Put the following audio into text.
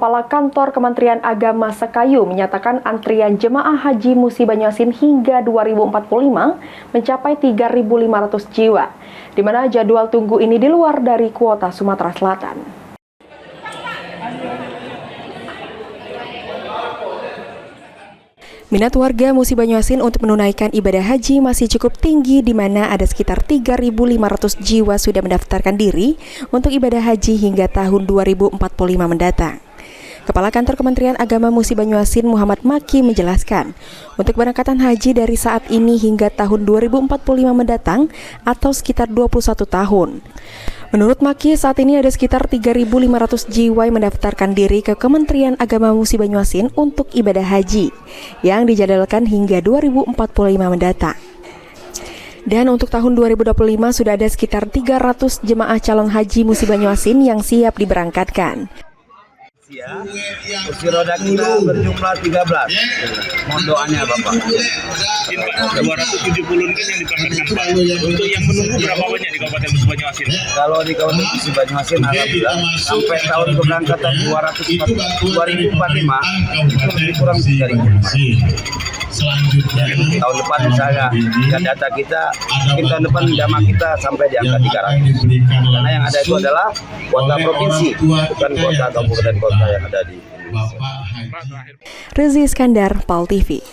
Kepala Kantor Kementerian Agama Sekayu menyatakan antrian jemaah haji Musi Banyuasin hingga 2045 mencapai 3.500 jiwa, di mana jadwal tunggu ini di luar dari kuota Sumatera Selatan. Minat warga Musi Banyuasin untuk menunaikan ibadah haji masih cukup tinggi, di mana ada sekitar 3.500 jiwa sudah mendaftarkan diri untuk ibadah haji hingga tahun 2045 mendatang. Kepala Kantor Kementerian Agama Musi Banyuasin Muhammad Maki menjelaskan, untuk keberangkatan haji dari saat ini hingga tahun 2045 mendatang atau sekitar 21 tahun. Menurut Maki, saat ini ada sekitar 3.500 jiwa yang mendaftarkan diri ke Kementerian Agama Musi Banyuasin untuk ibadah haji yang dijadwalkan hingga 2045 mendatang. Dan untuk tahun 2025 sudah ada sekitar 300 jemaah calon haji Musi Banyuasin yang siap diberangkatkan. Kursi roda kita berjumlah 13. Mohon doanya Bapak. 270 ini kan yang diberangkatkan Pak. Untuk yang menunggu berapa banyak di Kabupaten Musi Banyuasin? Kalau di Kabupaten Musi Banyuasin alhamdulillah sampai tahun keberangkatan 2045 itu lebih kurang 3.000. Selanjutnya tahun depan misalnya data kita mungkin tahun depan jamaah kita sampai di angka 300. Karena yang ada itu adalah kuota provinsi, bukan kuota kabupaten kota yang ada di Indonesia. Rezi Iskandar, PAL TV.